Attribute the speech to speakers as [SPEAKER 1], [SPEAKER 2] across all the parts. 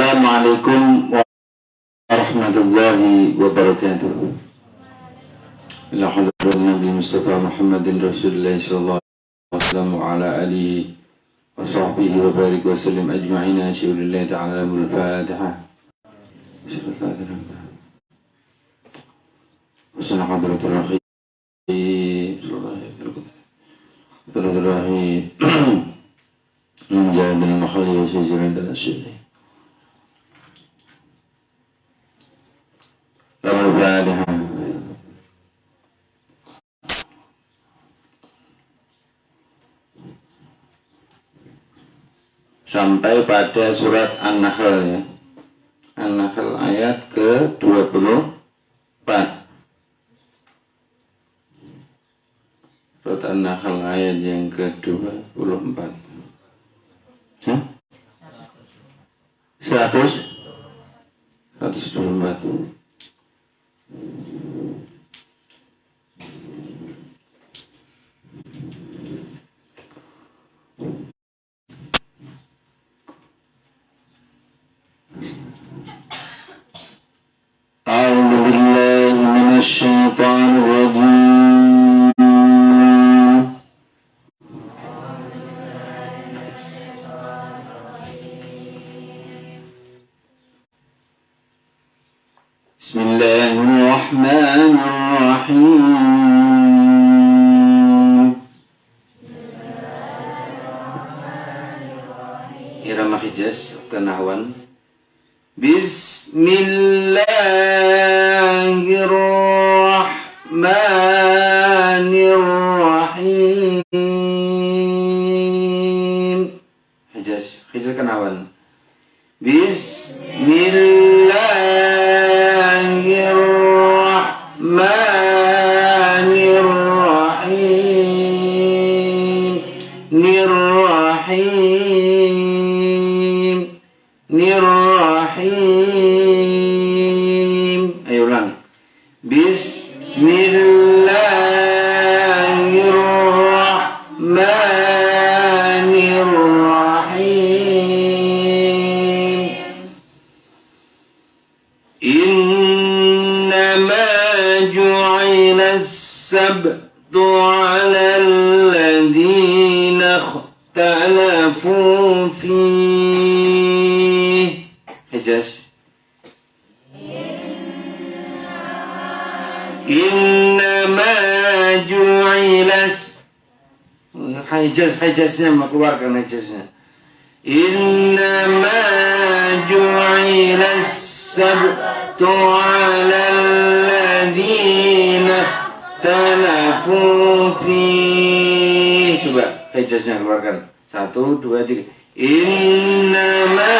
[SPEAKER 1] Assalamualaikum warahmatullahi wabarakatuh. Ila hadratin Nabi Mustafa Muhammadin Rasulullah sallallahu alaihi wasallam wa ala alihi wa sahbihi wa barik wa sallim ajma'in. Asyhadu ta'ala al-Fatihah. Wassalamu hadratul akhi sallallahu alaihi menjadi makhluk sejalan dan asyik. Al-Fatihah. Sampai pada surat An-Nahl ya. An-Nahl ayat ke-24. Surat An-Nahl ayat yang ke-24. 124. A'udzu billahi minasy syaithanir rajim. Bismillahirrahmanirrahim. Irama Hijaz Kanahwan. Bismillahirrahmanirrahim. Hijaz Kanahwan. Bismillahirrahmanirrahim. Nirrahim. Ayo ulang. Bismillahirrahmanirrahim. Innama ju'ila as-sabtu 'ala alladhina ikhtalafu fihi. Hijaz. Innama ju'ilas. Hijaznya mau keluarkan hijaznya. Innama ju'ilas sabtu 'ala alladhina ikhtalafu fihi. Coba hijaznya keluarkan. 1, 2, 3. Innama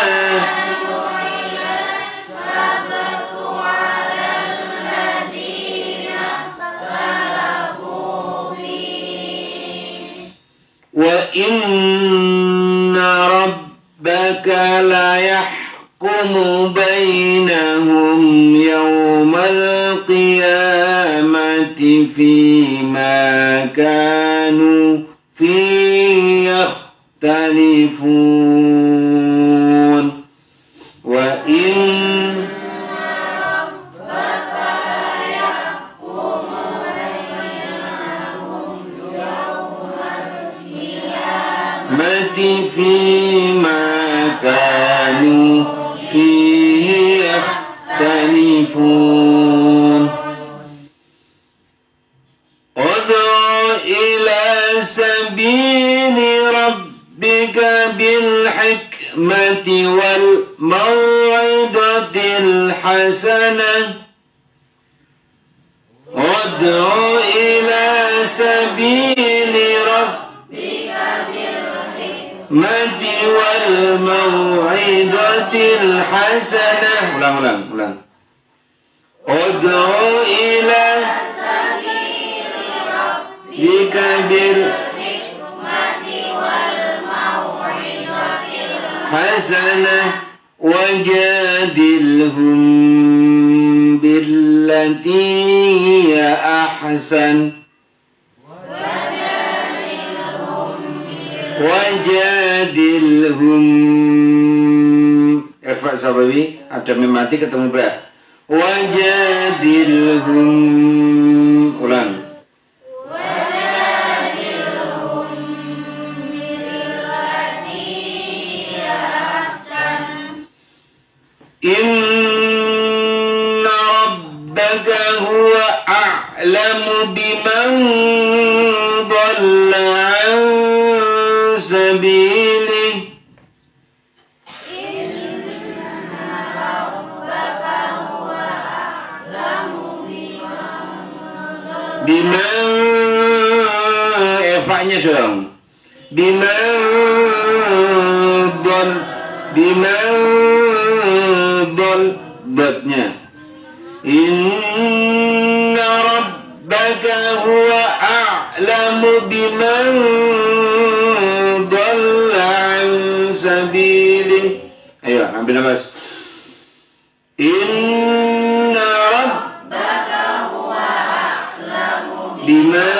[SPEAKER 1] wa inna rabbaka la yahkumu bainahum yawmal qiyamati fima kanu fihi yakhtalifun wa فيما كانوا فيه يختلفون ادع إلى سبيل ربك بالحكمة والموعظة الحسنة ادع إلى سبيل ربك mati wal mau'idatil hasanah. Ulang. Ud'u ila sabili rabbika bil hikmati wal mau'idatil hasanah wajadilhum billati hiya ahsan. Wajadilhum Pak Sabawi, ada mim mati ketemu ba. Wajadilhum. Ulang.
[SPEAKER 2] Wajadilhum billati hiya ahsan.
[SPEAKER 1] Inna rabbaka huwa a'lamu biman dhalla an sabilihi. Biman Eva-nya dong. Biman dhal dotnya. Inna rabbaka huwa a'lamu biman dhalla an sabilihi. Ayo ambil nafas. Inna rabbaka huwa a'lamu biman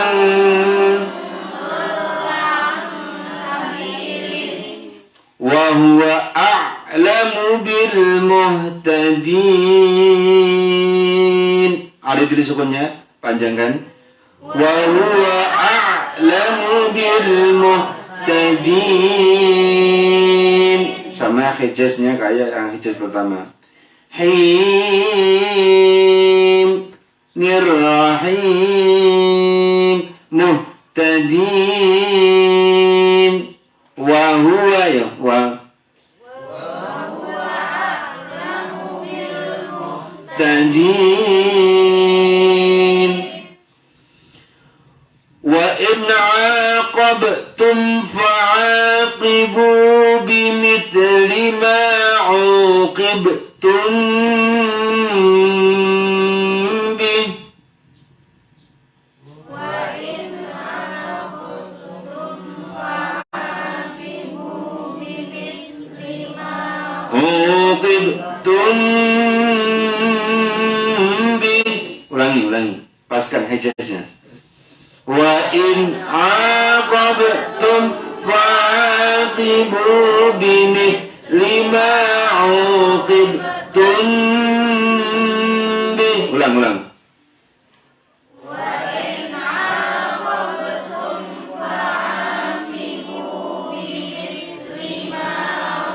[SPEAKER 1] wa huwa a'lamu bil muhtadin. Ada tulis sukunnya, panjangkan. Wa huwa a'lamu bil muhtadin. Sama hijaznya kayak yang hijaz pertama. Him Nirrahim Muhtadin. Wa huwa ya wa muhtadin. Wa in 'aqabtum fa'aqibu bimithli ma 'uqibtum bih. Ulangi, paskan hijaznya. Wa in 'aqabtum fa'aqibu bimithli ma 'uqibtum bih. Ulang.
[SPEAKER 2] Wa in 'aqabtum fa'aqibu bimithli ma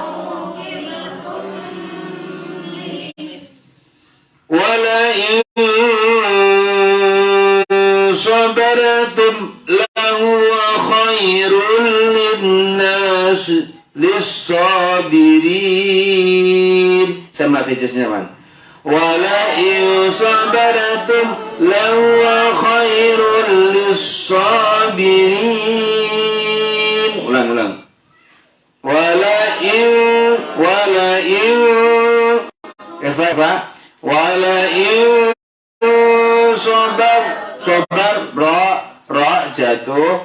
[SPEAKER 2] 'uqibtum bih.
[SPEAKER 1] Wala in sabartum lahuwa khairul linnas lis-sabirin. Sama hijaznya man. Wala in sabartum lahuwa khairul lis-sabirin. Ulang. Wala in wala in sobar ro jatuh,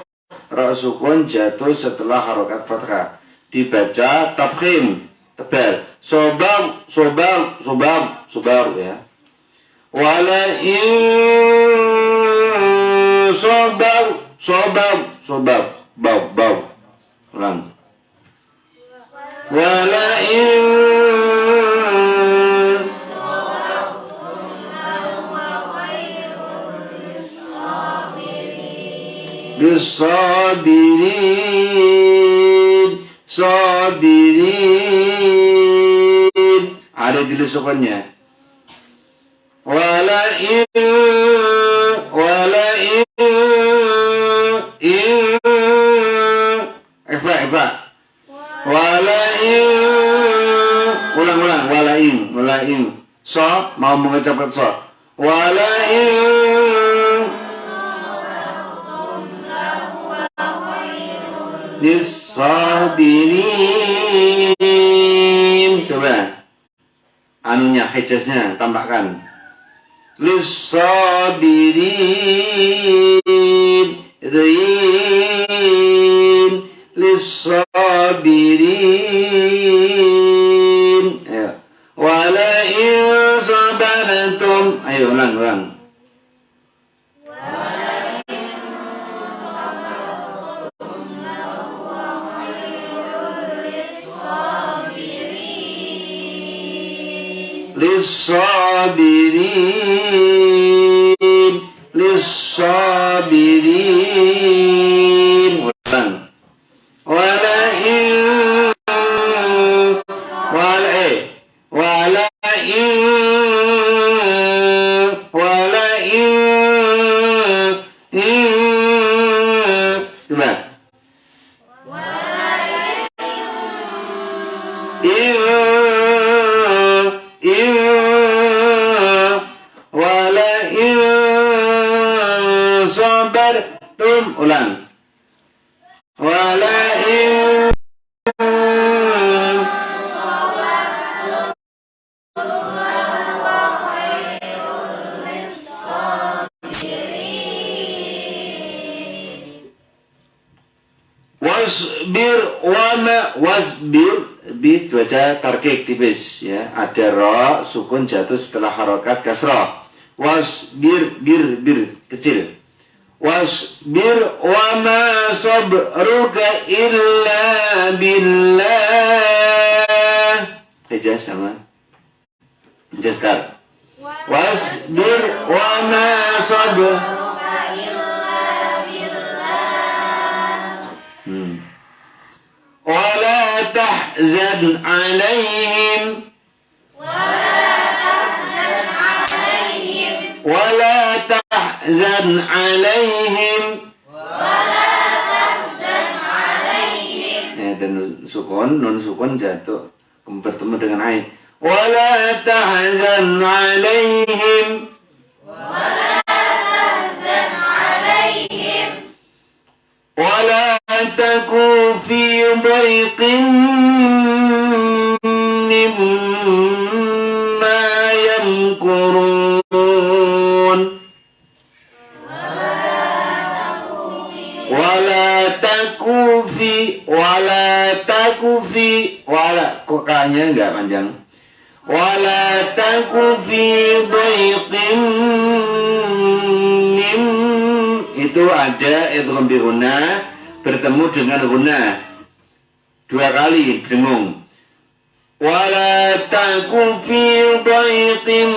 [SPEAKER 1] ro sukun jatuh setelah harokat fathah, dibaca tafkhim tebal. Sobar ya. Wala in sobar bau. Ulang. Wala in sabirin. Ada tulisannya. Wala in Eva. Wala in. Ulang. Wala in. So, mau mengucapkan so. Wala in lis-sabirin. Coba anunya hijaznya tambahkan. Lis-sabirin. Lis-sabirin. Ayo. Wala in sabartum. Ayo ulang. lis-sabirin lis-sabirin. Ulang. Wala in wala coba wala in sabartum. Ulang. Wala in wasbir wasbir bi baca tarkik tipis ya, ada ra sukun jatuh setelah harokat kasrah. Wasbir bir kecil. Wasbir wa ma sabruka illa billah. Hijaz sama Jaskar. Wasbir wa ma sabruka wala tahzan alaihim wala tahzan alaihim ya, dan nun sukun jatuh bertemu dengan ain. Wala tahzan alaihim wala taku fi dhaiqin mimma yamkurun wala taku fi kok kanya enggak panjang. Wala taku fi dhaiqin itu ada idgham bi gunna bertemu dengan gunna dua kali dengung. Wala taku fi dhaiqin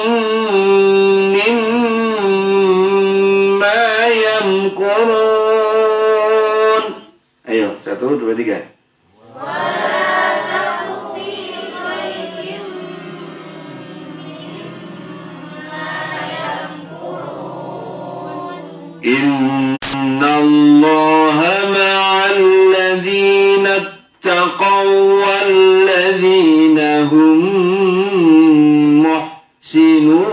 [SPEAKER 1] mimma yamkurun. Ayo 1 2 3. Innallaha ma'al ladzina ittaqaw wal ladzina hum muhsinun.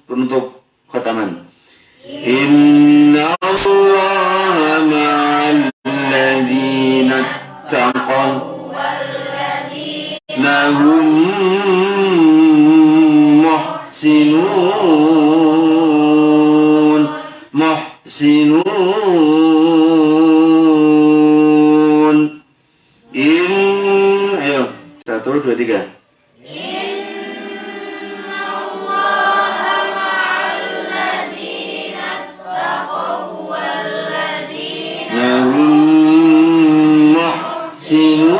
[SPEAKER 1] Penutup khataman. Innallaha ma'al ladzina ittaqaw wal ladzina hum muhsinun. Ayo 1 2 3. Innallaha ma'al ladzina ittaqaw wal ladzina hum muhsinun.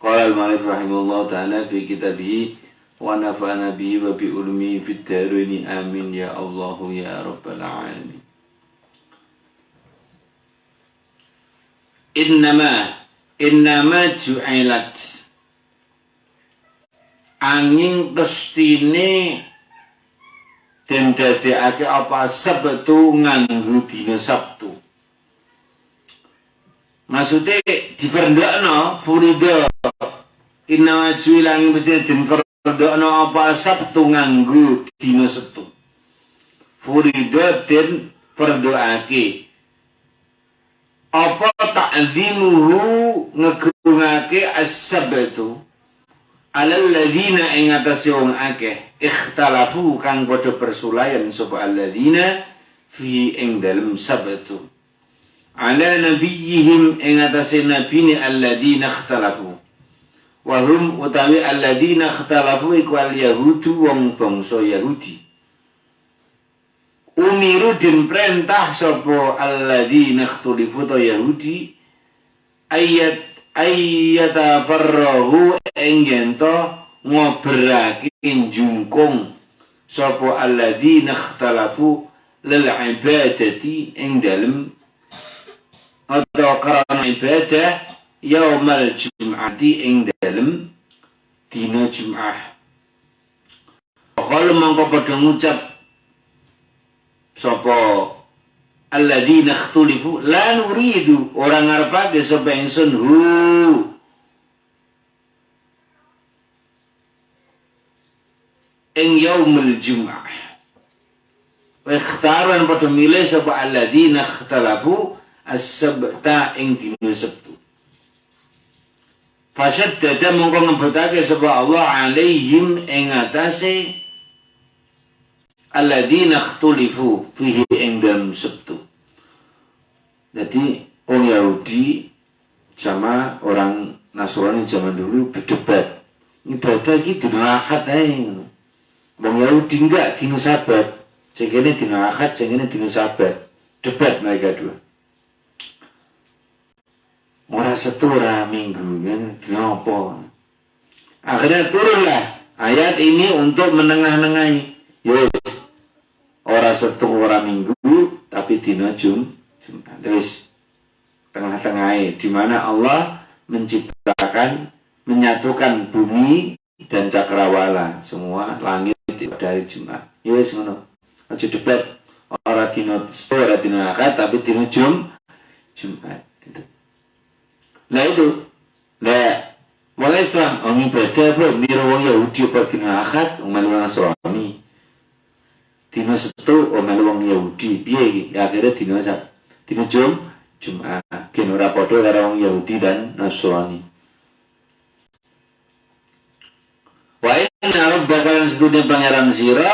[SPEAKER 1] Qala al-mu'allif rahimahullah ta'ala fi kitabih wa nafa'ana bihi wa bi ulumi fid dharain amin ya Allah ya rabbal alamin. Innama ju'ilat angin pestine den dadekake apa Sabtu nganggo dina Sabtu. Maksudnya diperdakno furida. Innama ju'ilat angin pestine den perdakno apa Sabtu nganggo dina Sabtu. Furida den perdakake apa ta'zimuhu ngegungake as-sabtu alal ladina ing atase wong akeh ikhtalafu kang padha persulayan sapa alladzina fi ing dalem sabtu ala nabiyihim ing atase nabine alladzina ikhtalafu wa hum utawi alladzina ikhtalafu iku al yahudu wong bangsa Yahudi. Umiru din perintah sapa alladzina ikhtulifu ta Yahudi ayat ayyatafarrahu enggento ngobrake jungkung sapa alladzina ikhtalafu lil ibadati ing dalem atau karena ibadah yaumal jum'ati ing dalem dina Jum'ah. Kalau mongko padha ngucap sapa alladzina ikhtulifu la nuridu orang ngarepake sapa ingsun hu ing yaumul Jum'ah. Wa ikhtaran padha milih sapa alladzina ikhtalafu as-sabta ing dina Sabtu. Fasyaddada mongko ngebetake sapa Allah alaihim ing atase alladzina ikhtulifu fihi ing dalam Sabtu. Jadi orang Yahudi sama orang Nasrani zaman dulu berdebat. Ibadah iki dina Ahad ae. Wong Yahudi enggak dina Sabat. Sing kene dina Ahad, sing kene dina Sabat. Debat mereka dua. Ora setura minggu kan kenapa? Akhirnya turunlah ayat ini untuk menengah-nengahi. Yes. Ora setu ora minggu tapi dina Jumat. Terus tengah-tengah di mana Allah menciptakan menyatukan bumi dan cakrawala semua langit dari Jumat. Yes ngono. Aja debat ora dina Setu ora dina Ahad tapi dina Jumat. Itu. Nah itu, mulai Islam, orang ibadah apa, mira orang Yahudi apa dina Ahad, orang Nasrani. Dina Setu, orang Yahudi, piye ya akhirnya dina Jumat. Kene ora padha karo orang Yahudi dan Nasrani. Wa inna rabbaka lan sedune pangeran sira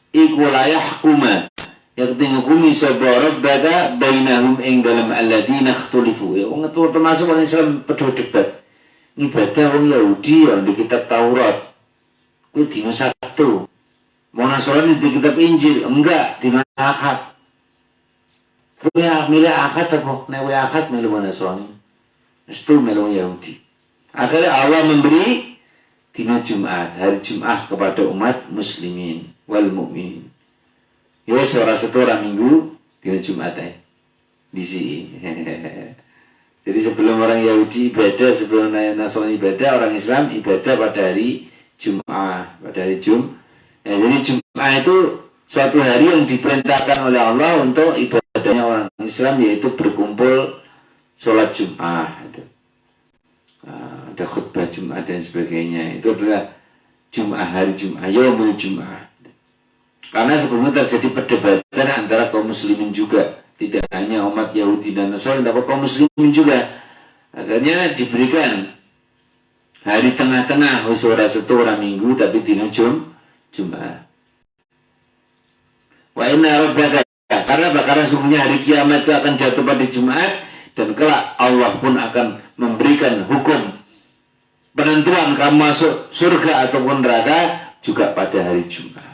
[SPEAKER 1] iku la yahkuma yang tingukumi sebuah rabbaka bainahum ing dalam alladzina ikhtulifu. Ya wong itu termasuk orang Islam padha debat. Ibadah wong Yahudi yang di kitab Taurat. Kuwi dina Sabtu. Wong Nasrani di kitab Injil enggak dina Ahad. Kuwi milih Ahad apa? Nek wae Ahad milih wong Nasrani. Itu milih wong Yahudi. Akhirnya Allah memberi dina Jumat, hari Jumat kepada umat muslimin wal mukminin. Ya suara setora minggu dina Jumat di sini. Jadi sebelum orang Yahudi ibadah, sebelum Nasrani ibadah, orang Islam ibadah pada hari Jumat, pada hari Jumat. Jadi Jumat itu suatu hari yang diperintahkan oleh Allah untuk ibadahnya orang Islam, yaitu berkumpul sholat Jumat. Ada khutbah Jumat dan sebagainya. Itu adalah Jumat, hari Jumat, yaumul Jumat. Karena sebelumnya terjadi perdebatan antara kaum muslimin juga. Tidak hanya umat Yahudi dan Nasrani, tapi kaum muslimin juga. Akhirnya diberikan hari tengah-tengah, ora Setu ora minggu, tapi dina Jumat. Wa inna rabbaka, karena sungguhnya hari kiamat itu akan jatuh pada Jumat, dan kelak Allah pun akan memberikan hukum penentuan kamu masuk surga ataupun neraka juga pada hari Jumat.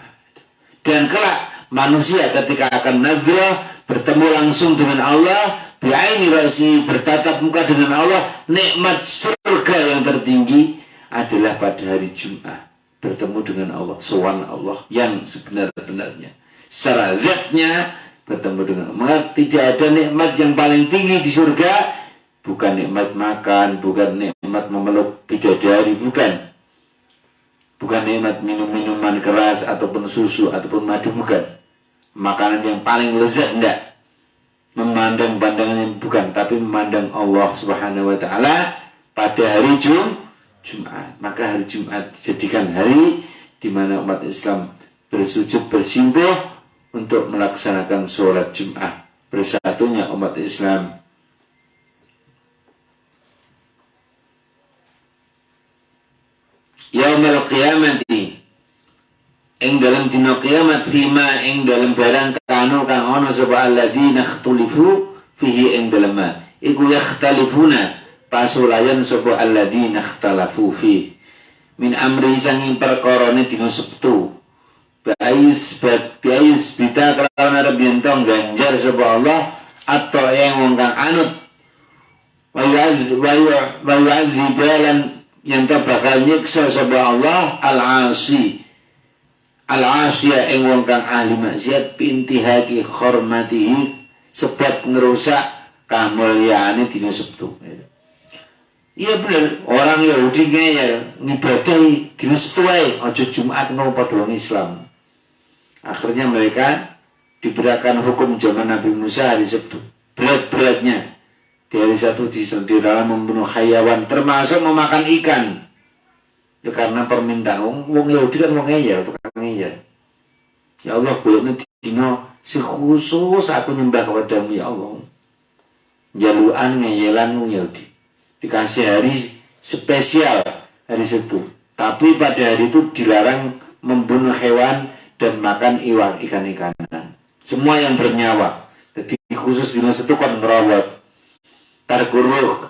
[SPEAKER 1] Dan kelak manusia ketika akan nazrah bertemu langsung dengan Allah, bi'aini ra'si, bertatap muka dengan Allah, nikmat surga yang tertinggi adalah pada hari Jumat, bertemu dengan Allah, sowan Allah yang sebenar-benarnya. Secara zatnya bertemu dengan Allah. Tidak ada nikmat yang paling tinggi di surga, bukan nikmat makan, bukan nikmat memeluk bidadari, bukan nikmat minum-minuman keras ataupun susu ataupun madu, bukan. Makanan yang paling lezat, enggak. Memandang pandangan yang bukan, tapi memandang Allah Subhanahu wa taala pada hari Jumat. Maka hari Jumat dijadikan hari di mana umat Islam bersujud bersimpuh untuk melaksanakan sholat Jumat. Bersatunya umat Islam. Yaumul qiyamati, ing dalam dina kiamat, fima ing dalam barang kanu kang ana sapa alladzina ikhtulifu fihi ing dalam iku yakhtalifuna pasulayan sapa alladzina ikhtalafu fi min amri sanging perkarane dina Sabtu biais bita kelawan arep yen ganjar sapa Allah atau yang wong kang anut wa yu'adzibalan yang bakal nyiksa sapa Allah al-asiya ing wong kang ahli maksiat pintihaki hormatihi sebab ngerusak kamulyaane dina Sabtu. Iya bener, orang Yahudi ngeyel ngibadahi dina Sabtu wae, aja Jumat ngono padha wong Islam. Akhirnya mereka diberikan hukum zaman Nabi Musa hari Sabtu. Berat-beratnya di hari Sabtu di dalam membunuh hayawan termasuk memakan ikan. Itu karena permintaan wong Yahudi kan wong ngeyel, tukang ngeyel. Ya Allah, golekne dina khusus aku nyembah kepadamu ya Allah. Jaluan ngeyelan wong Yahudi. Dikasih hari spesial hari Sabtu. Tapi pada hari itu dilarang membunuh hewan dan makan ikan-ikanan. Semua yang bernyawa. Jadi khusus dina Sabtu kon ngerawat.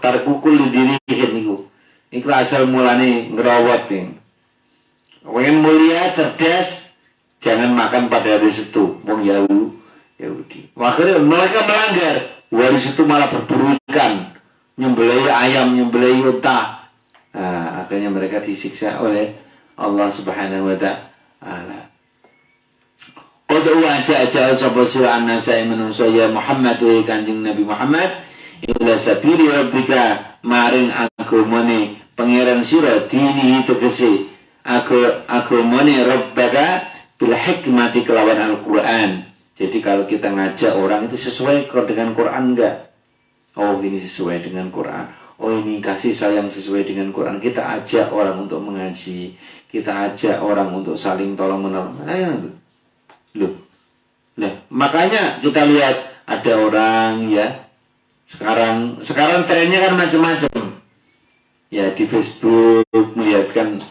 [SPEAKER 1] Tarkukul didirihin niku. Iku asal mulane ngerawat nih. Pengen mulia, cerdas, jangan makan pada hari Sabtu. Wong Yahudi. Akhirnya mereka melanggar. Hari Sabtu malah berburu ikan, nyembelih ayam, nyembelih unta. Nah, akhirnya mereka disiksa oleh Allah Subhanahu wa Ta'ala. Qadu aja sapa sira annasa menungso ya Muhammad wa Kanjeng Nabi Muhammad ila sabili rabbika maring agamane pangeran sira dini tegese agamane rabbaka bil hikmati kelawan Al-Qur'an. Jadi kalau kita ngajak orang itu sesuai dengan Quran enggak? Oh ini sesuai dengan Quran. Oh ini kasih sayang sesuai dengan Quran. Kita ajak orang untuk mengaji. Kita ajak orang untuk saling tolong menolong. Loh. Nah, makanya kita lihat ada orang ya. Sekarang trennya kan macam-macam. Ya di Facebook melihatkan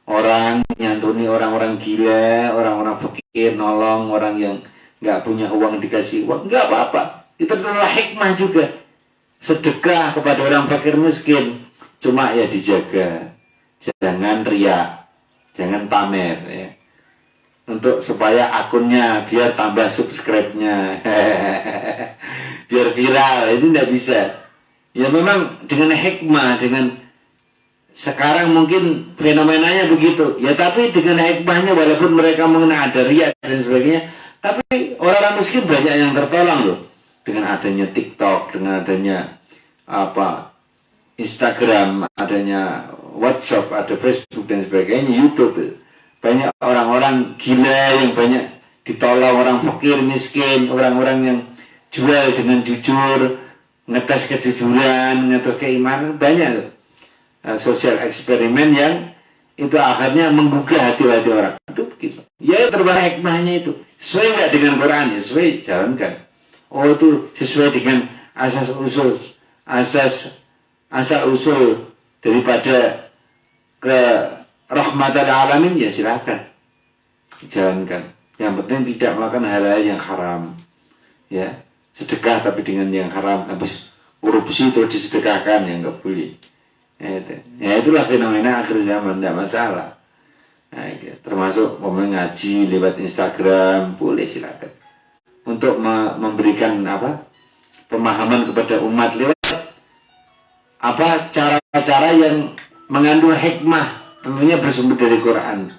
[SPEAKER 1] orang nyantuni orang-orang gila, orang-orang fakir nolong orang yang nggak punya uang dikasih uang, nggak apa-apa. Itu adalah hikmah juga. Sedekah kepada orang fakir miskin, cuma ya dijaga, jangan riak, jangan pamer ya. Untuk supaya akunnya biar tambah subscribe-nya, biar viral, itu tidak bisa. Ya memang dengan hikmah, dengan sekarang mungkin fenomenanya begitu. Ya tapi dengan hikmahnya walaupun mereka mengenai ada riak dan sebagainya. Tapi orang-orang miskin banyak yang tertolong loh. Dengan adanya TikTok, dengan adanya Instagram, adanya WhatsApp, ada Facebook dan sebagainya, YouTube. Banyak orang-orang gila yang banyak ditolong, orang fakir, miskin, orang-orang yang jual dengan jujur, ngetes kejujuran, ngetes keimanan, banyak loh. Sosial eksperimen yang itu akhirnya menggugah hati-hati orang. Itu begitu. Ya terbaik hikmahnya itu. Sesuai nggak dengan Quran ya? Sesuai, jalankan. Oh itu sesuai dengan asas usul daripada ke rahmatan alamin ya silakan jalankan. Yang penting tidak melakukan hal-hal yang haram. Ya sedekah tapi dengan yang haram, habis korupsi terus disedekahkan yang nggak boleh. Ya itulah fenomena akhir zaman, tidak masalah. Nah, termasuk mau ngaji lewat Instagram boleh silakan untuk memberikan pemahaman kepada umat lewat cara-cara yang mengandung hikmah, tentunya bersumber dari Quran.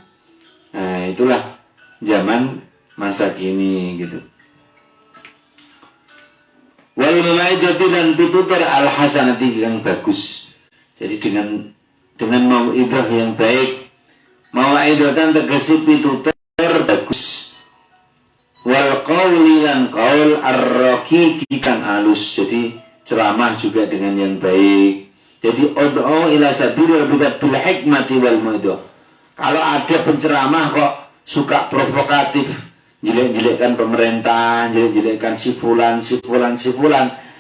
[SPEAKER 1] Nah itulah zaman masa kini gitu. Wal mau'izati dan pitutur al hasanati yang bagus. Jadi dengan mau'izah yang baik, mau'izatan tegesi pitutur bagus. Wal qawli lan qaul ar-raqiqi kan alus. Jadi ceramah juga dengan yang baik. Jadi ud'u ila sabili rabbika bil hikmati wal mau'izah. Kalau ada penceramah kok suka provokatif, jelek-jelekkan pemerintah, jelek-jelekkan si fulan,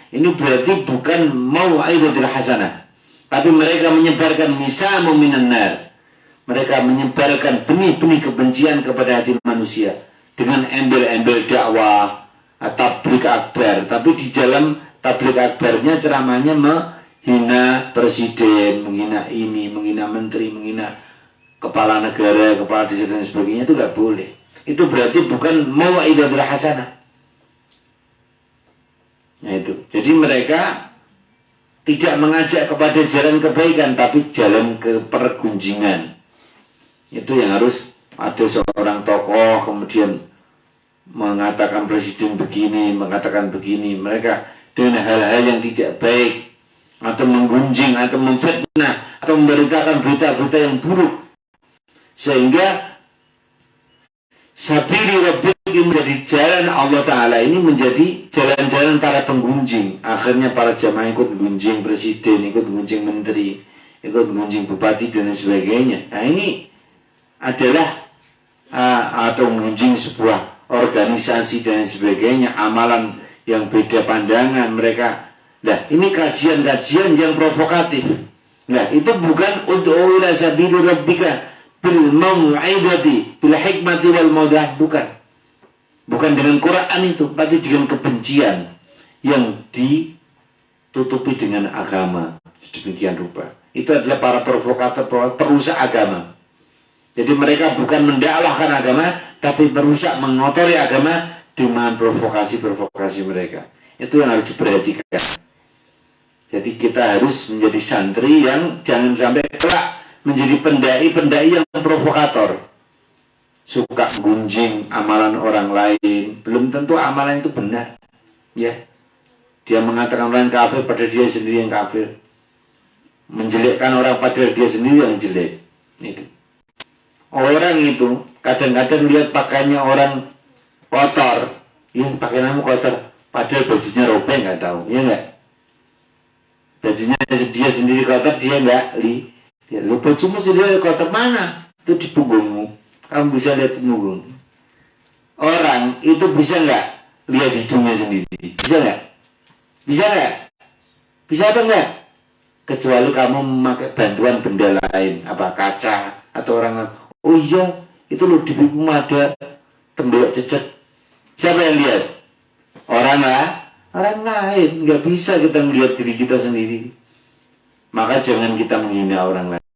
[SPEAKER 1] ini berarti bukan mau'izatul hasanah. Tapi mereka menyebarkan misamu minan nar. Mereka menyebarkan benih-benih kebencian kepada hati manusia dengan embel-embel dakwah tabligh akbar. Tapi di dalam tabligh akbarnya ceramahnya menghina presiden, menghina ini, menghina menteri, menghina kepala negara, kepala desa dan sebagainya, itu nggak boleh. Itu berarti bukan mau'izatul hasanah. Nah itu. Jadi mereka tidak mengajak kepada jalan kebaikan, tapi jalan ke pergunjingan. Itu yang harus ada seorang tokoh kemudian mengatakan presiden begini, mengatakan begini. Mereka dengan hal-hal yang tidak baik, atau menggunjing, atau memfitnah, atau memberitakan berita-berita yang buruk, sehingga sabili rabbiki menjadi jalan Allah Ta'ala ini menjadi jalan-jalan para penggunjing. Akhirnya para jamaah ikut gunjing presiden, ikut gunjing menteri, ikut gunjing bupati dan sebagainya. Nah ini adalah atau menggunjing sebuah organisasi dan sebagainya, amalan yang beda pandangan mereka. Nah ini kajian-kajian yang provokatif. Nah itu bukan untuk ila sabili rabbika bil mau'idati bil hikmati wal maudah, bukan dengan Quran itu, tapi dengan kebencian yang ditutupi dengan agama sedemikian rupa. Itu adalah para provokator, perusak agama. Jadi mereka bukan mendakwahkan agama, tapi merusak, mengotori agama dengan provokasi-provokasi mereka. Itu yang harus diperhatikan. Jadi kita harus menjadi santri yang jangan sampai kelak menjadi pendai-pendai yang provokator, suka gunjing amalan orang lain. Belum tentu amalan itu benar, ya. Dia mengatakan orang kafir pada dia sendiri yang kafir, menjelekkan orang pada dia sendiri yang jelek. Itu orang itu kadang-kadang lihat pakainya orang kotor, ya pakaianmu kotor, padahal bajunya robek, nggak tahu, ya nggak. Bajunya dia sendiri kotor, dia nggak ya, lu bajumu sendiri kotor, mana? Itu di punggungmu. Kamu bisa lihat punggung. Orang itu bisa nggak lihat hidungnya sendiri? Bisa nggak? Bisa nggak? Bisa apa nggak? Kecuali kamu memakai bantuan benda lain, apa kaca atau orang. Oh iya, itu lo di pipimu ada tembok cecet. Siapa yang lihat? Orang lah, orang lain. Nggak bisa kita melihat diri kita sendiri. Maka jangan kita menghina orang lain.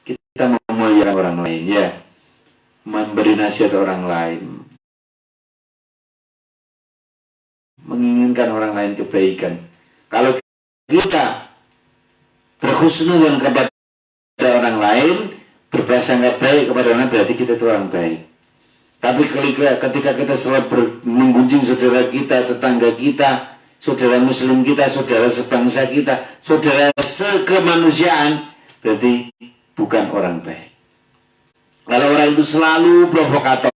[SPEAKER 1] Kita memuliakan orang lain, ya. Memberi nasihat orang lain. Menginginkan orang lain kebaikan. Kalau kita berhusnuzon kepada orang lain, berprasangka baik kepada orang lain, berarti kita itu orang baik. Tapi ketika kita selalu menggunjing saudara kita, tetangga kita, saudara muslim kita, saudara sebangsa kita, saudara sekemanusiaan, berarti bukan orang baik. Kalau orang itu selalu provokator,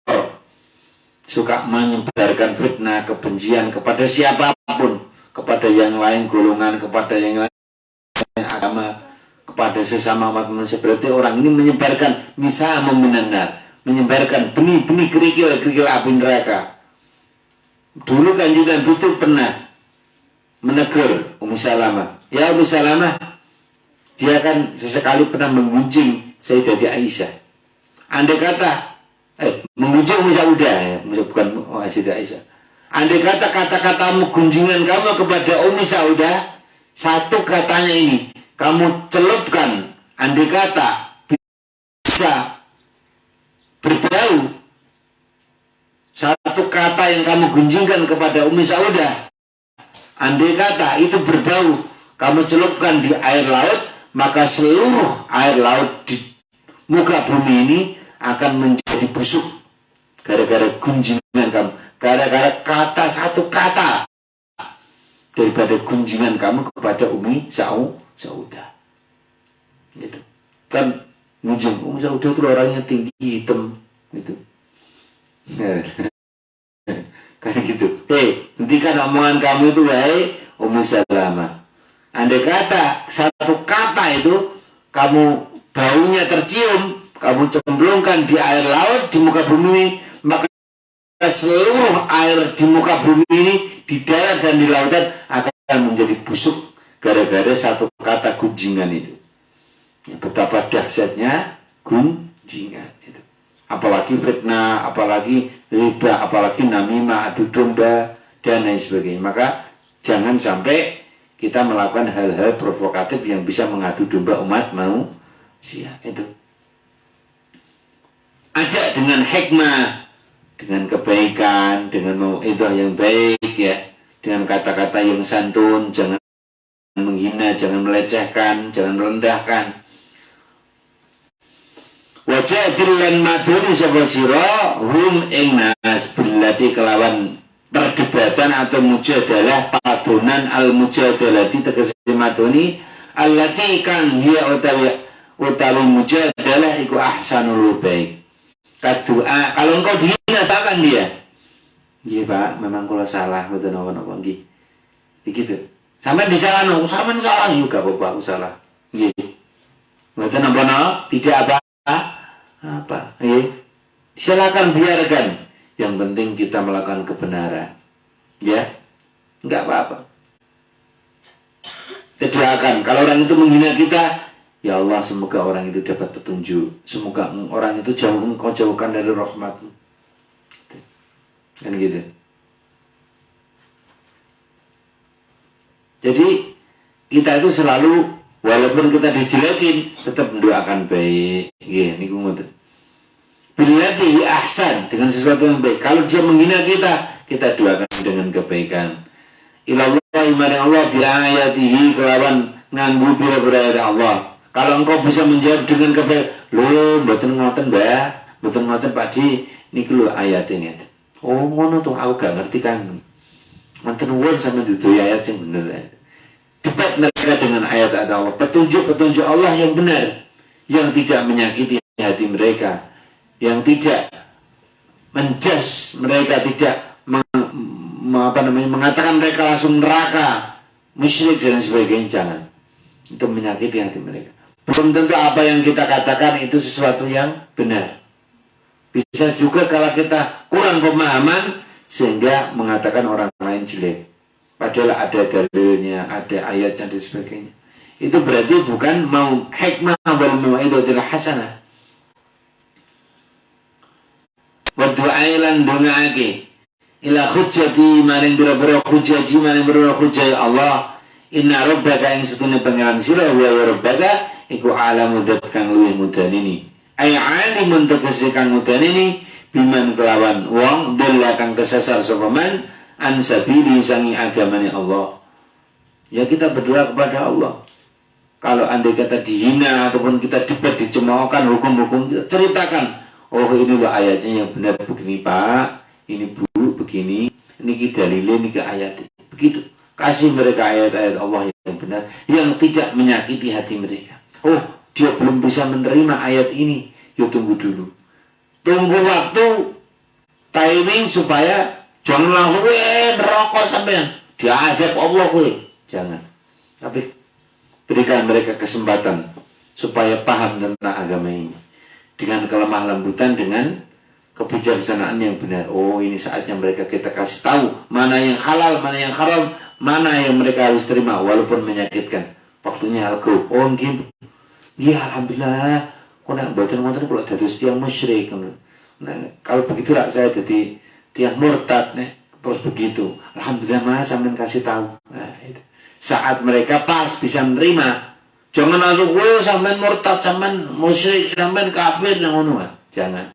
[SPEAKER 1] suka menyebarkan fitnah, kebencian kepada siapapun, kepada yang lain golongan, kepada yang lain agama, kepada sesama umat manusia, berarti orang ini menyebarkan misal memenanar, menyebarkan benih-benih kerikil api neraka. Dulu Kanjeng Nabi itu pernah menegur Ummu Salamah. Ya Ummu Salamah, dia kan sesekali pernah menggunjing Sayyidatina Aisyah. Andai kata menggunjing Ummu Saudah, ya, bukan Sayyidatina Aisyah. Andai kata kata-katamu, gunjingan kamu kepada Ummu Saudah, satu katanya ini kamu celupkan, andai kata bisa berbau, satu kata yang kamu gunjingkan kepada Ummu Saudah, andai kata itu berbau, kamu celupkan di air laut, maka seluruh air laut di muka bumi ini akan menjadi busuk gara-gara gunjingan kamu, gara-gara kata satu kata daripada gunjingan kamu kepada Ummu Saudah. Gitu. Kan gunjing Ummu Saudah itu orangnya tinggi, hitam gitu. Kan gitu. Hentikan omongan kamu itu, wahai Ummu Salamah. Andai kata satu kata itu kamu baunya tercium, kamu cemplungkan di air laut di muka bumi, maka seluruh air di muka bumi ini, di darat dan di lautan akan menjadi busuk gara-gara satu kata gunjingan itu. Ya, betapa dahsyatnya gunjingan itu. Apalagi fitnah, apalagi riba, apalagi namimah, adu domba dan lain sebagainya. Maka jangan sampai kita melakukan hal-hal provokatif yang bisa mengadu domba umat manusia. Itu ajak dengan hikmah, dengan kebaikan, dengan mau'idhah yang baik, ya, dengan kata-kata yang santun, jangan menghina, jangan melecehkan, jangan merendahkan. Wajadil lan maduni sapa sira hum ing nas billati kelawan perdebatan atau mujadalah padunan al mujadalati tegese maduni allati kang hiya utawi mujadalah iku ahsanul baik. Kadua kalau engkau dihina takkan dia. Nggih Pak, memang kalau salah mboten napa-napa nggih. Begitu. Sampai disalahno, sampean salah juga apa aku salah. Nggih. Mboten napa-napa, tidak apa. Silakan biarkan. Yang penting kita melakukan kebenaran. Ya. Enggak apa-apa. Doakan kalau orang itu menghina kita, ya Allah semoga orang itu dapat petunjuk. Semoga orang itu engkau jauhkan dari rahmat-Mu. Kan gitu. Jadi kita itu selalu walaupun kita dijelekin tetap mendoakan baik. Nggih niku ngoten. Billati ahsan, dengan sesuatu yang baik. Kalau dia menghina kita, kita doakan dengan kebaikan. Ilallahi maring Allah bi ayatihi kelawan nganggu pira-pira ayat Allah. Kalau engkau bisa menjawab dengan kebaikan, lho mboten ngoten Mbah, mboten ngoten Pak Di, niku lho ayatnya ngeten. Oh ngono tuh aku gak ngerti kan. Manten nuwun sampe dudu ayat sing bener. Debat mereka dengan ayat-ayat Allah, petunjuk-petunjuk Allah yang benar, yang tidak menyakiti hati mereka, yang tidak menjas mereka, tidak mengatakan mereka langsung neraka, musyrik dan sebagainya. Jangan, itu menyakiti hati mereka. Belum tentu apa yang kita katakan itu sesuatu yang benar. Bisa juga kalau kita kurang pemahaman sehingga mengatakan orang lain jelek, padahal ada dalilnya, ada ayatnya dan sebagainya. Itu berarti bukan mau hikmah wal mau'izatil hasanah. Wa du'ailan dungaake ila hujjati maring bira-bira hujjaji maring bira hujjai Allah. Inna rabbaka ing setune pangeran sira wa ya rabbaka iku alamu dzat kang luwih mudanini. Ai alimun tegese kang mudanini biman kelawan wong dalla kang kesasar sapa man an sabili sangi agamane Allah. Ya kita berdoa kepada Allah. Kalau andai kata dihina ataupun kita debat dicemoohkan hukum-hukum, kita ceritakan, oh ini loh ayatnya yang benar begini Pak, ini Bu begini, ini dalilnya, ini ke ayatnya. Begitu. Kasih mereka ayat-ayat Allah yang benar, yang tidak menyakiti hati mereka. Oh, dia belum bisa menerima ayat ini. Yuk tunggu dulu. Tunggu waktu, timing supaya jangan langsung neraka sampean. Diajak Allah kowe. Jangan. Tapi berikan mereka kesempatan supaya paham tentang agama ini dengan kelemah lembutan, dengan kebijaksanaan yang benar. Oh, ini saatnya mereka kita kasih tahu mana yang halal, mana yang haram, mana yang mereka harus terima walaupun menyakitkan. Waktunya algo. Oh, gitu. Ya alhamdulillah. Kok nak mboten ngoten kula dados tiyang musyrik. Nah, kalau begitu lah saya jadi tiyang murtad nih. Terus begitu. Alhamdulillah Mas sampean kasih tahu. Nah, itu. Saat mereka pas bisa menerima, jangan langsung sampean murtad, sampean musyrik, sampean kafir, ngono. Jangan.